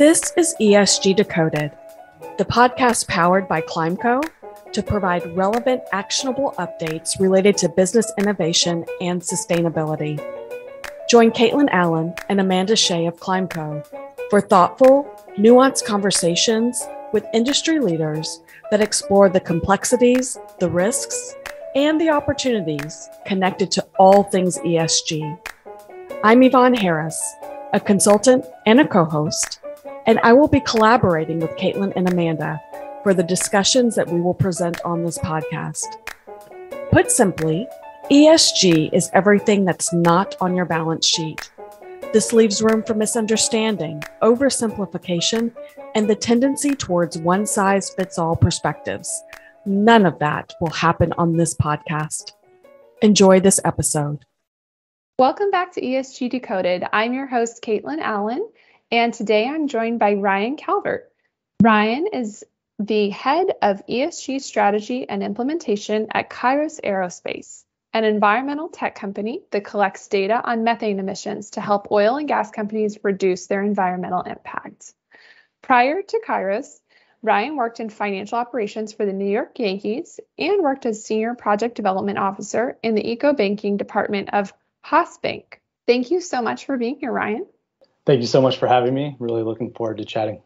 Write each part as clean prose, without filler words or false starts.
This is ESG Decoded, the podcast powered by ClimeCo to provide relevant, actionable updates related to business innovation and sustainability. Join Kaitlyn Allen and Amanda Shea of ClimeCo for thoughtful, nuanced conversations with industry leaders that explore the complexities, the risks, and the opportunities connected to all things ESG. I'm Yvonne Harris, a consultant and a co-host, and I will be collaborating with Kaitlyn and Amanda for the discussions that we will present on this podcast. Put simply, ESG is everything that's not on your balance sheet. This leaves room for misunderstanding, oversimplification, and the tendency towards one-size-fits-all perspectives. None of that will happen on this podcast. Enjoy this episode. Welcome back to ESG Decoded. I'm your host, Kaitlyn Allen, and today I'm joined by Ryan Calvert. Ryan is the head of ESG strategy and implementation at Kairos Aerospace, an environmental tech company that collects data on methane emissions to help oil and gas companies reduce their environmental impact. Prior to Kairos, Ryan worked in financial operations for the New York Yankees and worked as Senior Project Development Officer in the Eco-Banking Department of Haas Bank. Thank you so much for being here, Ryan. Thank you so much for having me. Really looking forward to chatting.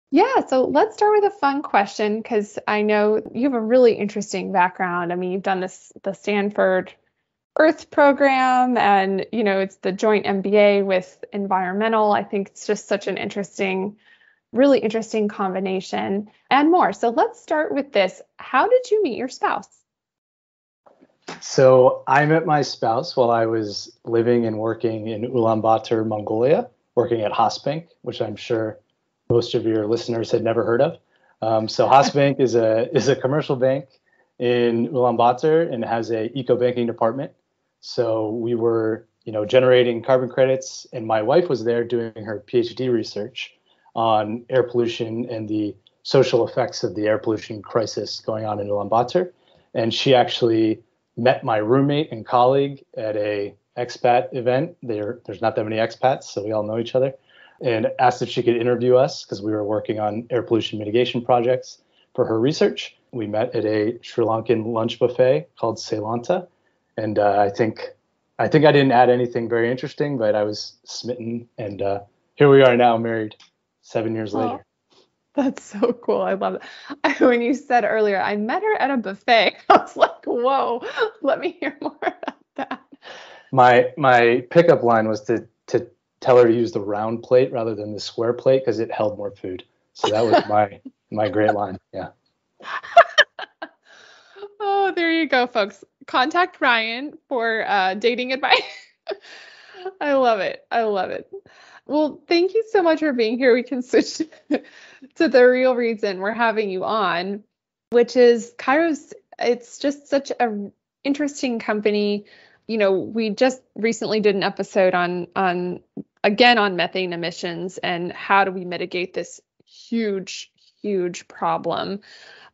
Yeah, so let's start with a fun question because I know you have a really interesting background. I mean, you've done the Stanford Earth program and, it's the joint MBA with environmental. I think it's just such an really interesting combination and more. So let's start with this. How did you meet your spouse? So I met my spouse while I was living and working in Ulaanbaatar, Mongolia, working at Haas Bank, which I'm sure most of your listeners had never heard of. So Haas Bank is a commercial bank in Ulaanbaatar and has a eco-banking department. So we were, generating carbon credits, and my wife was there doing her PhD research on air pollution and the social effects of the air pollution crisis going on in Ulaanbaatar. And she actually met my roommate and colleague at a expat event. There's not that many expats, so we all know each other, and asked if she could interview us because we were working on air pollution mitigation projects for her research. We met at a Sri Lankan lunch buffet called Ceylanta, and I think I didn't add anything very interesting, but I was smitten, and here we are now, married 7 years later. That's so cool. I love it. When you said earlier, I met her at a buffet, I was like, whoa, let me hear more about that. My pickup line was to tell her to use the round plate rather than the square plate because it held more food. So that was my great line. Yeah. Oh, there you go, folks. Contact Ryan for dating advice. I love it. Well, thank you so much for being here. We can switch to the real reason we're having you on, which is Kairos. It's just such an interesting company. We just recently did an episode on methane emissions and how do we mitigate this huge, huge problem.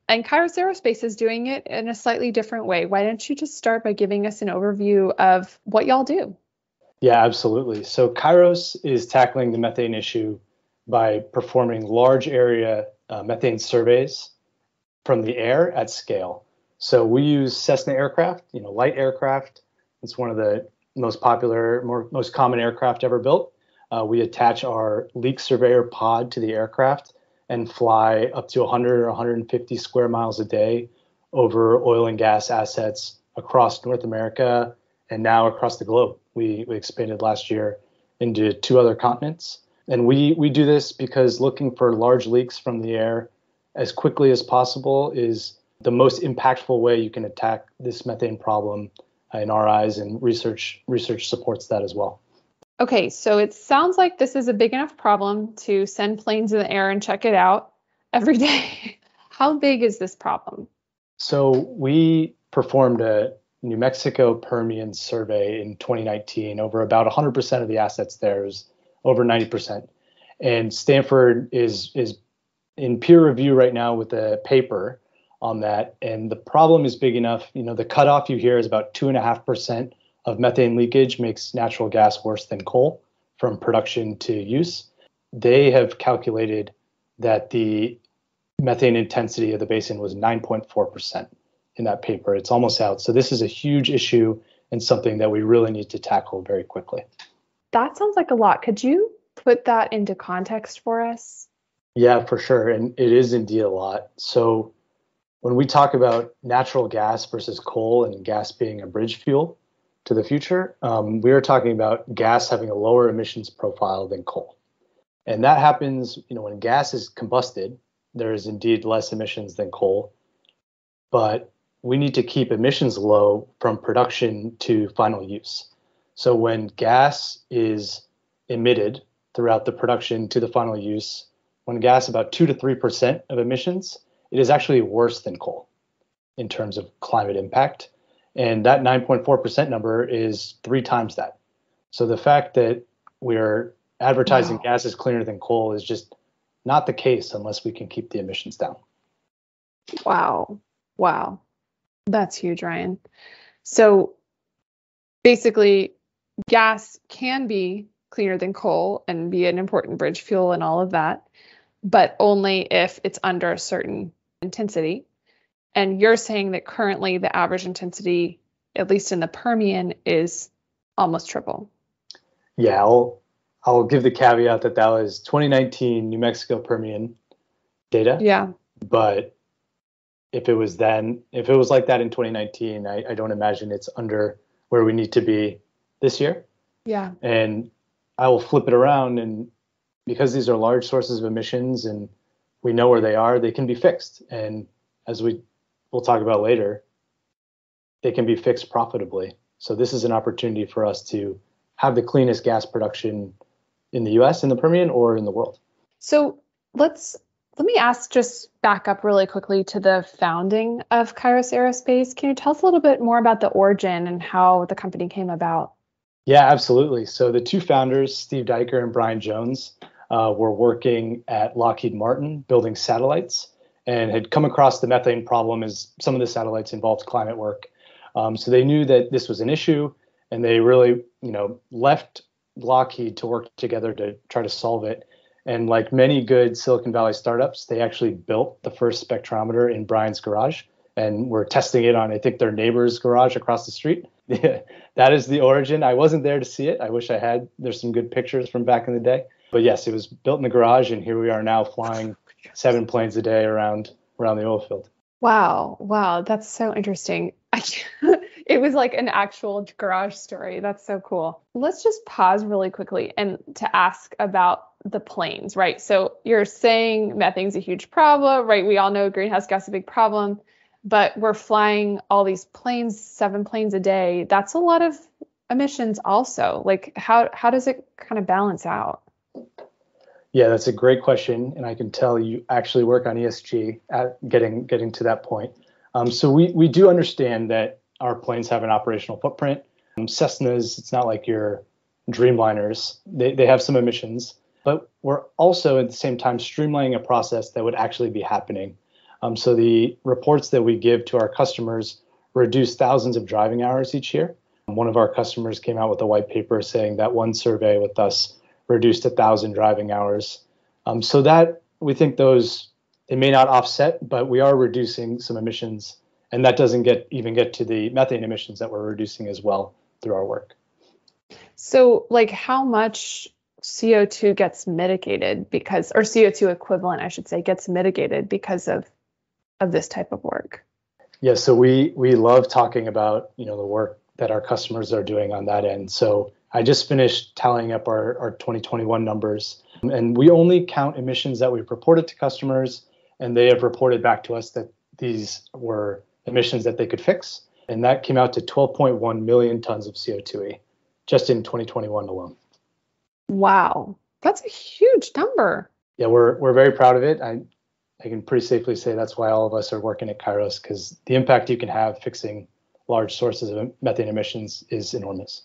And Kairos Aerospace is doing it in a slightly different way. Why don't you just start by giving us an overview of what y'all do? Yeah, absolutely. So Kairos is tackling the methane issue by performing large area methane surveys from the air at scale. So we use Cessna aircraft, light aircraft. It's one of the most popular, most common aircraft ever built. We attach our leak surveyor pod to the aircraft and fly up to 100 or 150 square miles a day over oil and gas assets across North America and now across the globe. We expanded last year into 2 other continents. And we do this because looking for large leaks from the air as quickly as possible is the most impactful way you can attack this methane problem in our eyes, and research supports that as well. Okay, so it sounds like this is a big enough problem to send planes in the air and check it out every day. How big is this problem? So we performed a New Mexico Permian survey in 2019 over about 100% of the assets there. Is over 90%. And Stanford is in peer review right now with a paper on that. And the problem is big enough. The cutoff you hear is about 2.5% of methane leakage makes natural gas worse than coal from production to use. they have calculated that the methane intensity of the basin was 9.4% in that paper. It's almost out. So this is a huge issue and something that we really need to tackle very quickly. That sounds like a lot. Could you put that into context for us? Yeah, for sure. And it is indeed a lot. So when we talk about natural gas versus coal and gas being a bridge fuel to the future, we are talking about gas having a lower emissions profile than coal. And that happens, when gas is combusted, there is indeed less emissions than coal. But we need to keep emissions low from production to final use. So when gas is emitted throughout the production to the final use, when gas about 2 to 3% of emissions, it is actually worse than coal in terms of climate impact. And that 9.4% number is 3 times that. So the fact that we're advertising gas is cleaner than coal is just not the case unless we can keep the emissions down. Wow. That's huge, Ryan. So basically, gas can be cleaner than coal and be an important bridge fuel and all of that, but only if it's under a certain intensity. And you're saying that currently the average intensity, at least in the Permian, is almost triple. Yeah, I'll give the caveat that was 2019 New Mexico Permian data. Yeah. But if it was like that in 2019, I don't imagine it's under where we need to be this year. Yeah. And I will flip it around, and because these are large sources of emissions and we know where they are, they can be fixed. And as we'll talk about later, they can be fixed profitably. So this is an opportunity for us to have the cleanest gas production in the US, in the Permian, or in the world. So let me just back up really quickly to the founding of Kairos Aerospace. Can you tell us a little bit more about the origin and how the company came about? Yeah, absolutely. So the two founders, Steve Diker and Brian Jones, were working at Lockheed Martin building satellites and had come across the methane problem as some of the satellites involved climate work. So they knew that this was an issue, and they really, left Lockheed to work together to try to solve it. And like many good Silicon Valley startups, they actually built the first spectrometer in Brian's garage, and we're testing it on, I think, their neighbor's garage across the street. That is the origin. I wasn't there to see it. I wish I had. There's some good pictures from back in the day. But yes, it was built in the garage, and here we are now flying 7 planes a day around the oil field. Wow, that's so interesting. It was like an actual garage story. That's so cool. Let's just pause really quickly and to ask about the planes, right? So you're saying methane's a huge problem, right? We all know greenhouse gas is a big problem, but we're flying all these planes, 7 planes a day. That's a lot of emissions also. Like how does it kind of balance out? Yeah, that's a great question. And I can tell you actually work on ESG at getting to that point. So we do understand that our planes have an operational footprint. Cessnas, it's not like your Dreamliners. They have some emissions, but we're also at the same time streamlining a process that would actually be happening. So the reports that we give to our customers reduce thousands of driving hours each year. One of our customers came out with a white paper saying that one survey with us reduced 1,000 driving hours. So that we think they may not offset, but we are reducing some emissions, and that doesn't even get to the methane emissions that we're reducing as well through our work. So like how much CO2 gets mitigated or CO2 equivalent, I should say, gets mitigated because of this type of work? Yeah, so we love talking about, the work that our customers are doing on that end. So I just finished tallying up our 2021 numbers, and we only count emissions that we've reported to customers, and they have reported back to us that these were emissions that they could fix. And that came out to 12.1 million tons of CO2e just in 2021 alone. Wow, that's a huge number. Yeah, we're very proud of it. I can pretty safely say that's why all of us are working at Kairos, because the impact you can have fixing large sources of methane emissions is enormous.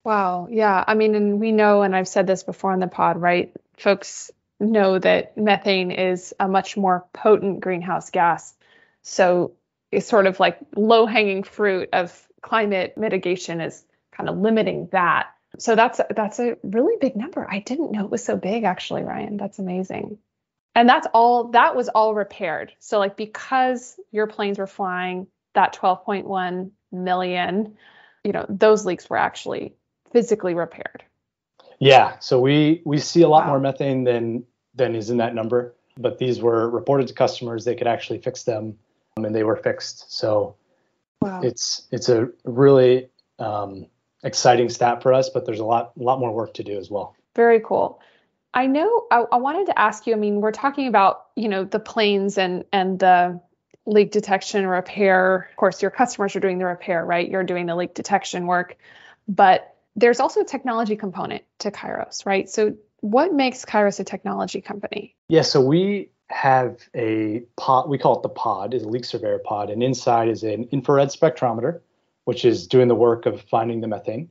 Wow. Yeah. I mean, and we know, and I've said this before in the pod, right? Folks know that methane is a much more potent greenhouse gas. So it's sort of like low-hanging fruit of climate mitigation is kind of limiting that. So that's a really big number. I didn't know it was so big, actually, Ryan. That's amazing. And that was all repaired. So like, because your planes were flying, that 12.1 million, those leaks were actually physically repaired. Yeah. So we see a lot Wow. more methane than is in that number, but these were reported to customers. They could actually fix them, and they were fixed. So Wow. it's a really exciting stat for us, but there's a lot more work to do as well. Very cool. I know I wanted to ask you, I mean, we're talking about, the planes and the leak detection and repair. Of course, your customers are doing the repair, right? You're doing the leak detection work, but there's also a technology component to Kairos, right? So what makes Kairos a technology company? Yeah, so we have a pod, we call it the pod, is a leak surveyor pod, and inside is an infrared spectrometer, which is doing the work of finding the methane.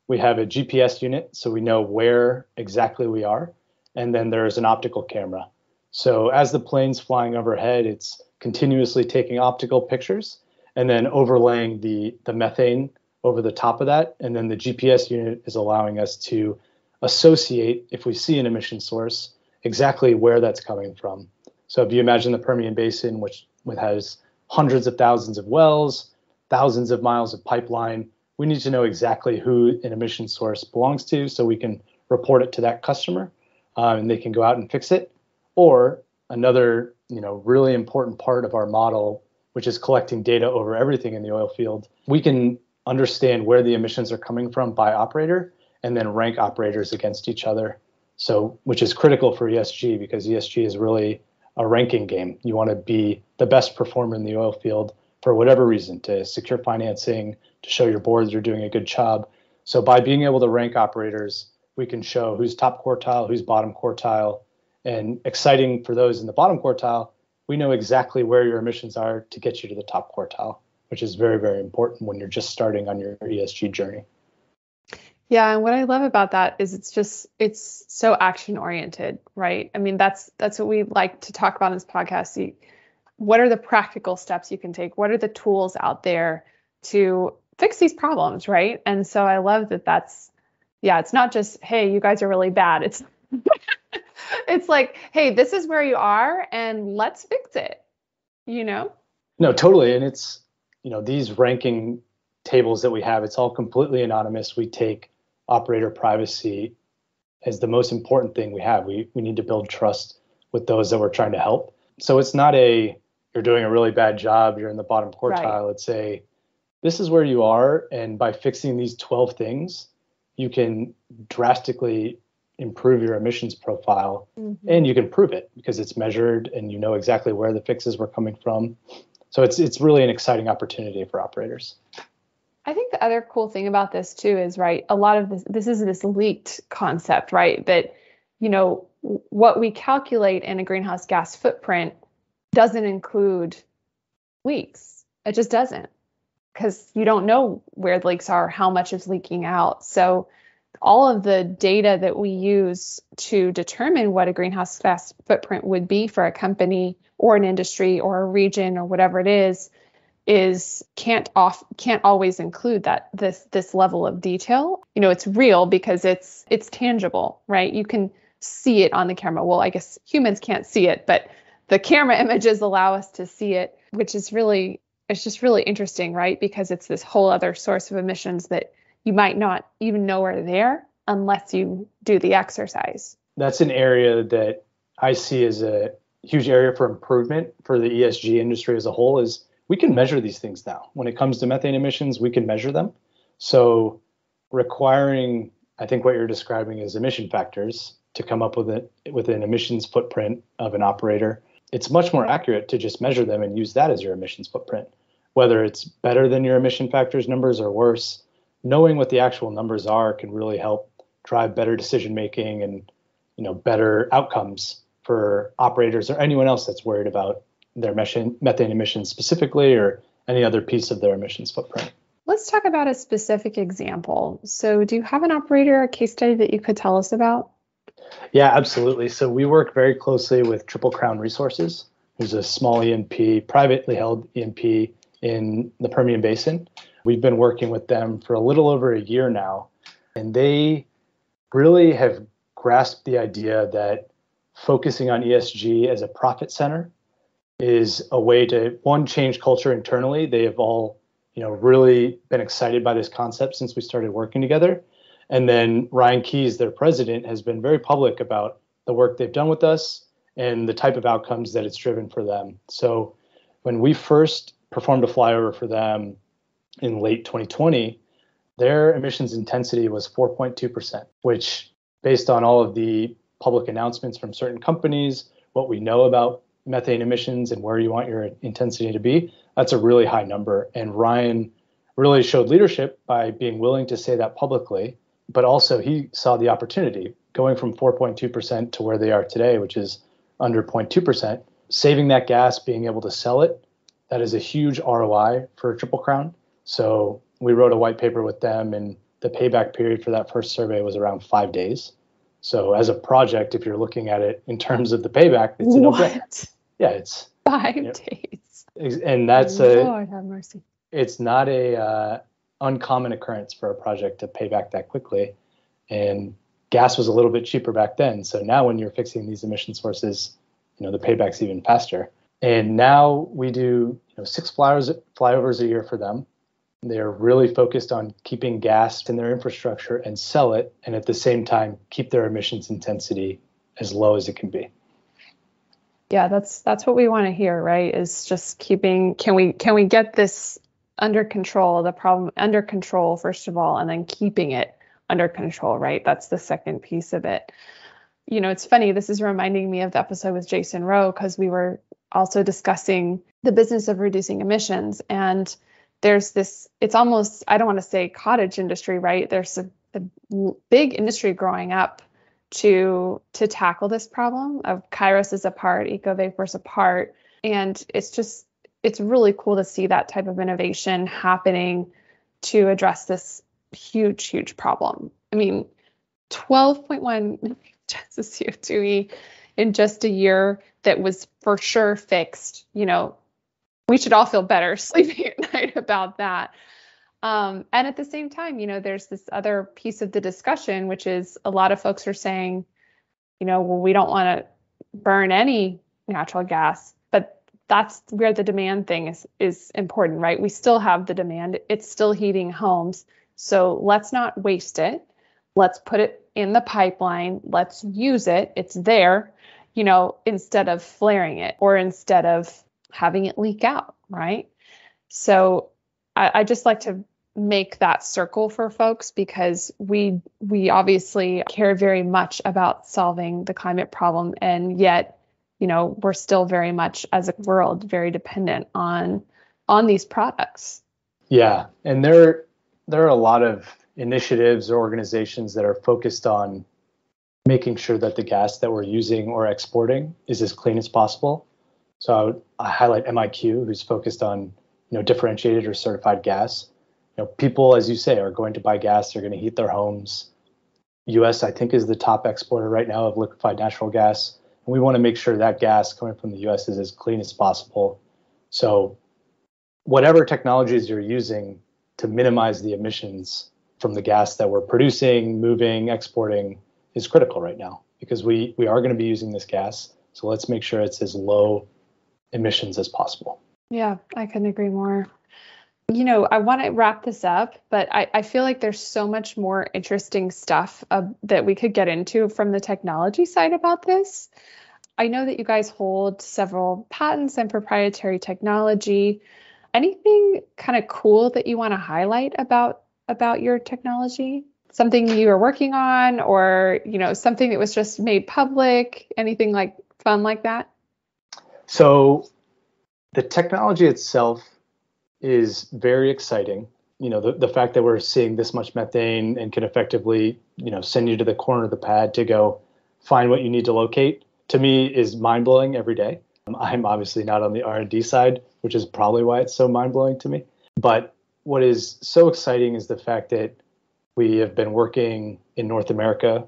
We have a GPS unit, so we know where exactly we are. And then there's an optical camera. So as the plane's flying overhead, it's continuously taking optical pictures and then overlaying the methane over the top of that. And then the GPS unit is allowing us to associate, if we see an emission source, exactly where that's coming from. So if you imagine the Permian Basin, which has hundreds of thousands of wells, thousands of miles of pipeline, we need to know exactly who an emission source belongs to so we can report it to that customer. And they can go out and fix it. Or another, really important part of our model, which is collecting data over everything in the oil field, we can understand where the emissions are coming from by operator and then rank operators against each other. So, which is critical for ESG, because ESG is really a ranking game. You want to be the best performer in the oil field for whatever reason, to secure financing, to show your boards you're doing a good job. So by being able to rank operators, we can show who's top quartile, who's bottom quartile. And exciting for those in the bottom quartile, we know exactly where your emissions are to get you to the top quartile, which is very, very important when you're just starting on your ESG journey. Yeah, and what I love about that is it's so action oriented, right? I mean, that's what we like to talk about in this podcast. What are the practical steps you can take? What are the tools out there to fix these problems, right? And so I love that it's not just, hey, you guys are really bad. It's it's like, hey, this is where you are and let's fix it, No, totally. And it's, these ranking tables that we have, it's all completely anonymous. We take operator privacy as the most important thing we have. We need to build trust with those that we're trying to help. So it's not you're doing a really bad job, you're in the bottom quartile. Right. It's this is where you are. And by fixing these 12 things, you can drastically improve your emissions profile, and you can prove it because it's measured and you know exactly where the fixes were coming from. So it's really an exciting opportunity for operators. I think the other cool thing about this too is, right, a lot of this is this leaked concept, right? That, what we calculate in a greenhouse gas footprint doesn't include leaks. It just doesn't, because you don't know where the leaks are, how much is leaking out. So all of the data that we use to determine what a greenhouse gas footprint would be for a company or an industry or a region or whatever it is can't always include this level of detail. It's real because it's tangible, right? You can see it on the camera. Well, I guess humans can't see it, but the camera images allow us to see it, which is it's just really interesting, right? Because it's this whole other source of emissions that you might not even know are there unless you do the exercise. That's an area that I see as a huge area for improvement for the ESG industry as a whole. Is we can measure these things now. When it comes to methane emissions, we can measure them. So requiring, I think what you're describing is emission factors to come up with an emissions footprint of an operator. It's much more accurate to just measure them and use that as your emissions footprint. Whether it's better than your emission factors numbers or worse, knowing what the actual numbers are can really help drive better decision making and better outcomes for operators or anyone else that's worried about their methane emissions specifically, or any other piece of their emissions footprint. Let's talk about a specific example. So do you have an operator or case study that you could tell us about? Yeah, absolutely. So we work very closely with Triple Crown Resources, who's a small E&P, privately held E&P in the Permian Basin. We've been working with them for a little over a year now. And they really have grasped the idea that focusing on ESG as a profit center is a way to, one, change culture internally. They have all, really been excited by this concept since we started working together. And then Ryan Keyes, their president, has been very public about the work they've done with us and the type of outcomes that it's driven for them. So when we first performed a flyover for them in late 2020, their emissions intensity was 4.2%, which, based on all of the public announcements from certain companies, what we know about methane emissions and where you want your intensity to be, that's a really high number. And Ryan really showed leadership by being willing to say that publicly, but also he saw the opportunity going from 4.2% to where they are today, which is under 0.2%, saving that gas, being able to sell it. That is a huge ROI for Triple Crown. So we wrote a white paper with them, and the payback period for that first survey was around 5 days. So as a project, if you're looking at it in terms of the payback, it's a no-brainer. Yeah, it's 5 days. And that's Lord have mercy. It's not a uncommon occurrence for a project to pay back that quickly. And gas was a little bit cheaper back then. So now when you're fixing these emission sources, the payback's even faster. And now we do 6 flyovers a year for them. They're really focused on keeping gas in their infrastructure and sell it, and at the same time keep their emissions intensity as low as it can be. Yeah, that's what we want to hear, right? Is just keeping, can we get this under control, the problem under control, first of all, and then keeping it under control, right? That's the second piece of it. It's funny, this is reminding me of the episode with Jason Rowe, because we were also discussing the business of reducing emissions. And there's this, it's almost, I don't want to say cottage industry, right? There's a big industry growing up to tackle this problem of Kairos is a part, EcoVapor is a part. And it's really cool to see that type of innovation happening to address this huge, huge problem. I mean, 12.1 tons of CO2e in just a year that was for sure fixed. We should all feel better sleeping at night about that. And at the same time, there's this other piece of the discussion, which is a lot of folks are saying, well, we don't want to burn any natural gas, but that's where the demand thing is important, right? We still have the demand. It's still heating homes. So let's not waste it. Let's put it in the pipeline. Let's use it. It's there, instead of flaring it or instead of having it leak out, right? So I just like to make that circle for folks, because we obviously care very much about solving the climate problem, and yet, we're still very much as a world very dependent on these products. Yeah, and there are a lot of initiatives or organizations that are focused on making sure that the gas that we're using or exporting is as clean as possible. So I highlight MIQ, who's focused on differentiated or certified gas. People, as you say, are going to buy gas. They're going to heat their homes. U.S., I think, is the top exporter right now of liquefied natural gas. And we want to make sure that gas coming from the U.S. is as clean as possible. So whatever technologies you're using to minimize the emissions from the gas that we're producing, moving, exporting is critical right now, because we are going to be using this gas. So let's make sure it's as low emissions as possible. Yeah, I couldn't agree more. I want to wrap this up, but I feel like there's so much more interesting stuff that we could get into from the technology side about this. I know that you guys hold several patents and proprietary technology. Anything kind of cool that you want to highlight about your technology? Something you are working on, or something that was just made public? Anything like fun like that? So the technology itself is very exciting. The fact that we're seeing this much methane and can effectively, send you to the corner of the pad to go find what you need to locate, to me is mind-blowing every day. I'm obviously not on the R&D side, which is probably why it's so mind-blowing to me. But what is so exciting is the fact that we have been working in North America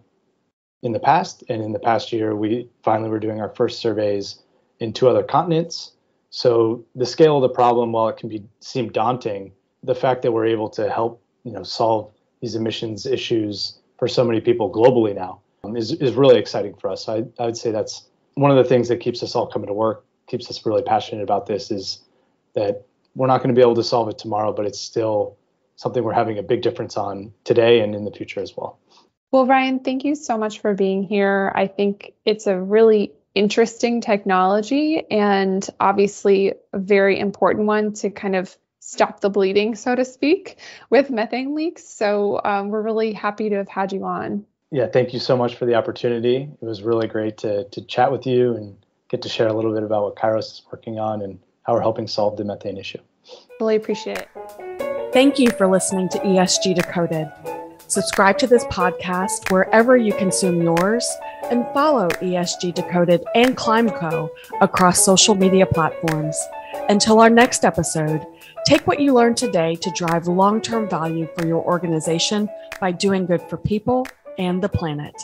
in the past, and in the past year, we finally were doing our first surveys in 2 other continents. So the scale of the problem, while it can seem daunting, the fact that we're able to help, solve these emissions issues for so many people globally now is really exciting for us. So I would say that's one of the things that keeps us all coming to work, keeps us really passionate about this, is that we're not going to be able to solve it tomorrow, but it's still something we're having a big difference on today and in the future as well. Well, Ryan, thank you so much for being here. I think it's a really interesting technology and obviously a very important one to kind of stop the bleeding, so to speak, with methane leaks. So we're really happy to have had you on. Yeah, thank you so much for the opportunity. It was really great to chat with you and get to share a little bit about what Kairos is working on and how we're helping solve the methane issue. Really appreciate it. Thank you for listening to ESG Decoded. Subscribe to this podcast wherever you consume yours and follow ESG Decoded and ClimeCo across social media platforms. Until our next episode, take what you learned today to drive long-term value for your organization by doing good for people and the planet.